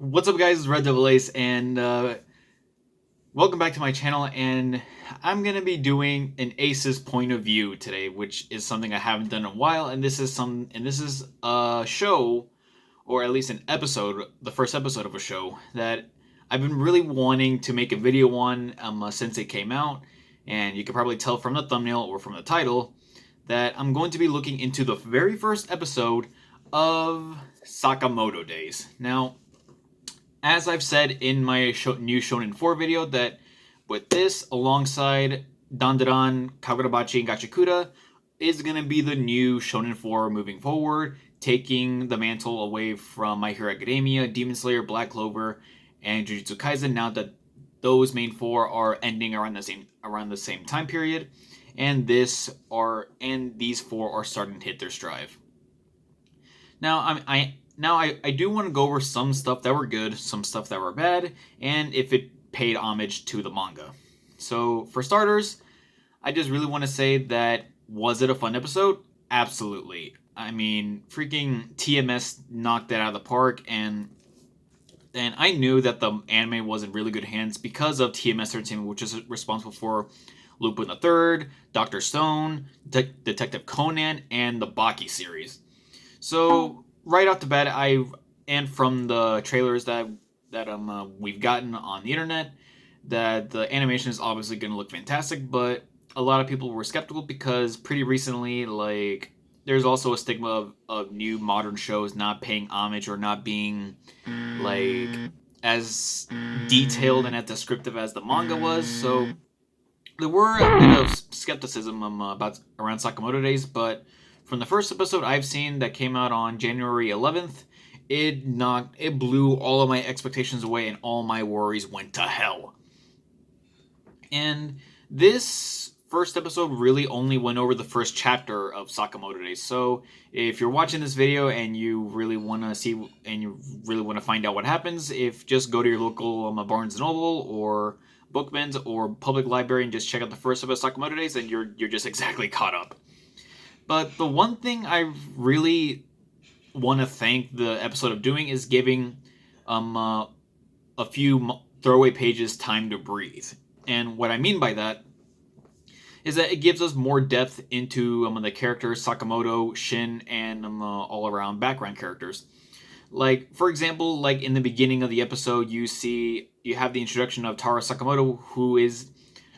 What's up, guys? It's Red Devil Ace, and welcome back to my channel. And I'm gonna be doing an Ace's point of view today, which is something I haven't done in a while. And this is a show, or at least an episode, the first episode of a show that I've been really wanting to make a video on since it came out. And you can probably tell from the thumbnail or from the title that I'm going to be looking into the very first episode of Sakamoto Days. Now, as I've said in my new Shonen 4 video, that with this, alongside Dandadan, Kagurabachi, and Gachikuta, is going to be the new Shonen 4 moving forward, taking the mantle away from My Hero Academia, Demon Slayer, Black Clover, and Jujutsu Kaisen, now that those main four are ending around the same time period, and these four are starting to hit their stride. Now, I do want to go over some stuff that were good, some stuff that were bad, and if it paid homage to the manga. So, for starters, I just really want to say that, was it a fun episode? Absolutely. I mean, freaking TMS knocked that out of the park, and I knew that the anime was in really good hands because of TMS Entertainment, which is responsible for Lupin the Third, Dr. Stone, Detective Conan, and the Baki series. So right off the bat, and from the trailers that we've gotten on the internet, that the animation is obviously going to look fantastic. But a lot of people were skeptical because pretty recently, there's also a stigma of new modern shows not paying homage or not being as detailed and as descriptive as the manga was. So there were a bit of skepticism around Sakamoto Days, but from the first episode I've seen that came out on January 11th, it blew all of my expectations away and all my worries went to hell. And this first episode really only went over the first chapter of Sakamoto Days. So if you're watching this video and you really want to find out what happens, just go to your local Barnes & Noble or Bookman's or public library and just check out the first episode of Sakamoto Days, and you're just exactly caught up. But the one thing I really want to thank the episode of doing is giving a few throwaway pages time to breathe. And what I mean by that is that it gives us more depth into the characters, Sakamoto, Shin, and all-around background characters. Like, for example, in the beginning of the episode, you have the introduction of Taro Sakamoto, who is,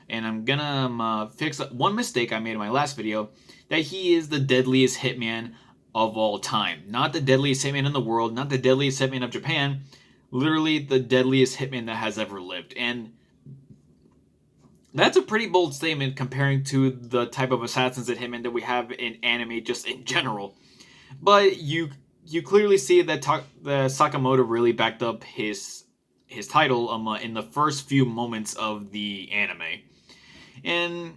and I'm gonna fix one mistake I made in my last video, that he is the deadliest hitman of all time. Not the deadliest hitman in the world, not the deadliest hitman of Japan, literally the deadliest hitman that has ever lived. And that's a pretty bold statement comparing to the type of assassins and hitmen that we have in anime just in general. But you clearly see that the Sakamoto really backed up his title in the first few moments of the anime. And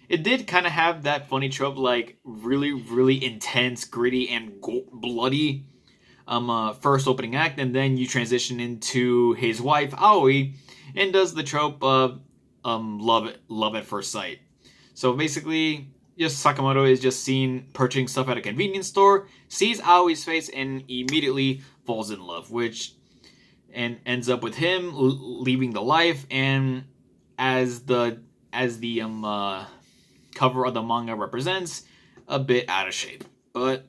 it did kind of have that funny trope, really, really intense, gritty, and bloody first opening act, and then you transition into his wife, Aoi, and does the trope of love at first sight. So basically, just Sakamoto is just seen purchasing stuff at a convenience store, sees Aoi's face, and immediately falls in love, and ends up with him leaving the life, and as the cover of the manga represents, a bit out of shape. But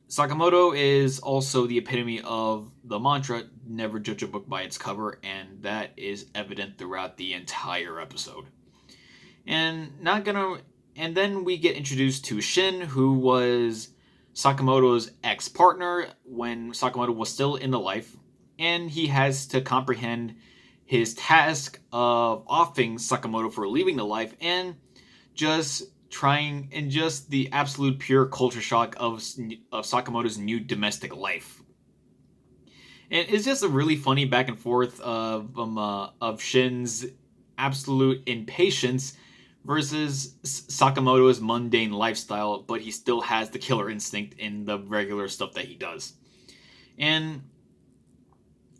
Sakamoto is also the epitome of the mantra, never judge a book by its cover, and that is evident throughout the entire episode. And then we get introduced to Shin, who was Sakamoto's ex-partner when Sakamoto was still in the life, and he has to comprehend his task of offing Sakamoto for leaving the life, and just the absolute pure culture shock of Sakamoto's new domestic life. And it's just a really funny back and forth of Shin's absolute impatience versus Sakamoto's mundane lifestyle, but he still has the killer instinct in the regular stuff that he does. And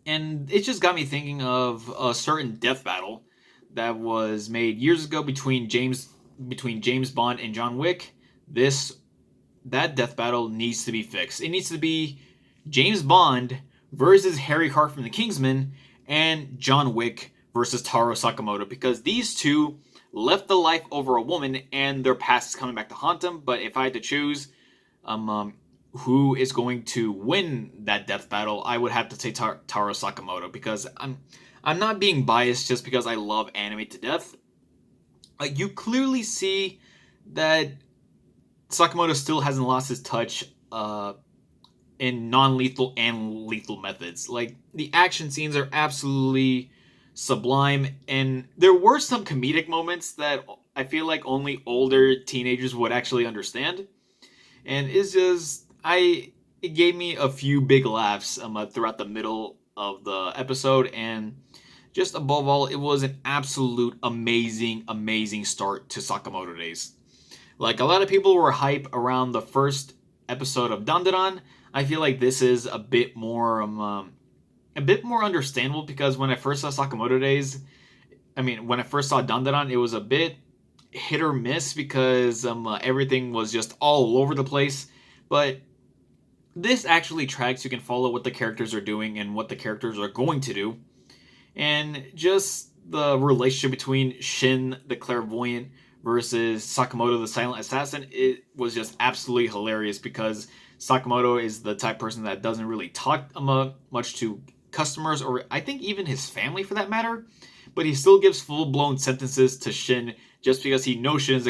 it just got me thinking of a certain death battle that was made years ago between James Bond and John Wick. That death battle needs to be fixed. It needs to be James Bond versus Harry Hart from the Kingsman, and John Wick versus Taro Sakamoto, because these two left the life over a woman and their past is coming back to haunt them. But if I had to choose who is going to win that death battle, I would have to say Taro Sakamoto, because I'm not being biased just because I love anime to death. You clearly see that Sakamoto still hasn't lost his touch in non-lethal and lethal methods. Like, the action scenes are absolutely sublime, and there were some comedic moments that I feel like only older teenagers would actually understand. And it's just, it gave me a few big laughs throughout the middle of the episode, and just above all, it was an absolute amazing start to Sakamoto Days. Like, a lot of people were hype around the first episode of Dandadan. I feel like this is a bit more understandable, because when I first saw Sakamoto Days, when I first saw Dandadan, it was a bit hit or miss, because everything was just all over the place. But this actually tracks. You can follow what the characters are doing and what the characters are going to do. And just the relationship between Shin, the clairvoyant, versus Sakamoto, the silent assassin, it was just absolutely hilarious, because Sakamoto is the type of person that doesn't really talk much to customers, or I think even his family for that matter, but he still gives full-blown sentences to Shin just because he knows Shin is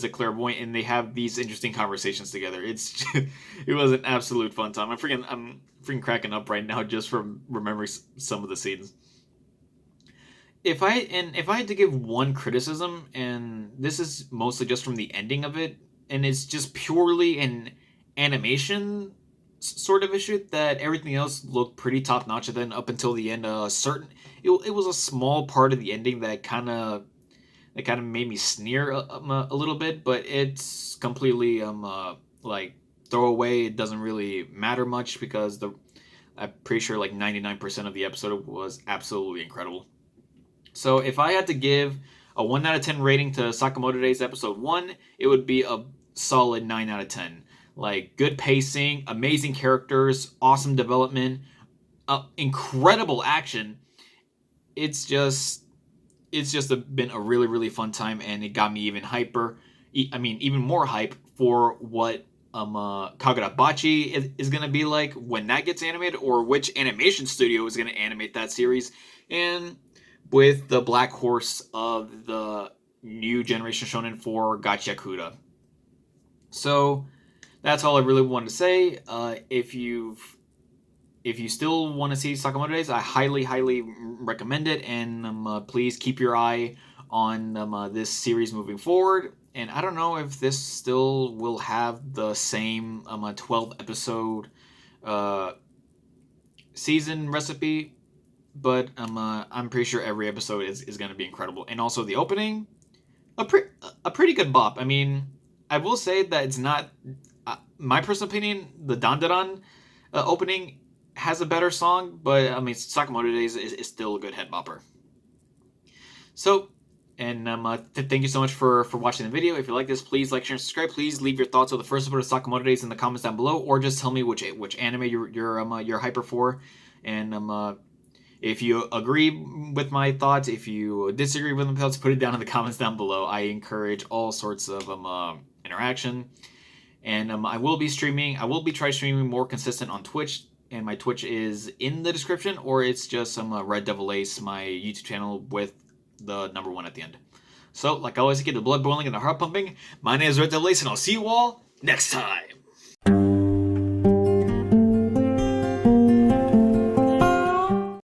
a clairvoyant, and they have these interesting conversations together. It was an absolute fun time. I'm freaking cracking up right now just from remembering some of the scenes. If I had to give one criticism, and this is mostly just from the ending of it, and it's just purely an animation sort of issue, that everything else looked pretty top notch, and then up until the end, it was a small part of the ending that kind of made me sneer a little bit, but it's completely like throwaway. It doesn't really matter much, because I'm pretty sure like 99% of the episode was absolutely incredible. So if I had to give a 1 out of 10 rating to Sakamoto Days Episode 1, it would be a solid 9 out of 10. Like, good pacing, amazing characters, awesome development, incredible action. It's just been a really fun time, and it got me even even more hype for what Kagurabachi is going to be like when that gets animated, or which animation studio is going to animate that series. And with the Black Horse of the new generation shonen for Gachiakuda. So that's all I really wanted to say. If you still want to see Sakamoto Days, I highly recommend it, and please keep your eye on this series moving forward. And I don't know if this still will have the same 12 episode season recipe, but I'm pretty sure every episode is going to be incredible. And also the opening, a pretty good bop. I mean, I will say that it's not, my personal opinion, the Dandadan opening has a better song, but Sakamoto Days is still a good head bopper. So, and thank you so much for watching the video. If you like this, please like, share, and subscribe. Please leave your thoughts on the first episode of Sakamoto Days in the comments down below, or just tell me which anime you're hyper for. And if you agree with my thoughts, if you disagree with my thoughts, put it down in the comments down below. I encourage all sorts of interaction. And I will be try streaming more consistent on Twitch. And my Twitch is in the description, or it's just some Red Devil Ace, my YouTube channel with the number 1 at the end. So, like I always, get the blood boiling and the heart pumping. My name is Red Devil Ace, and I'll see you all next time.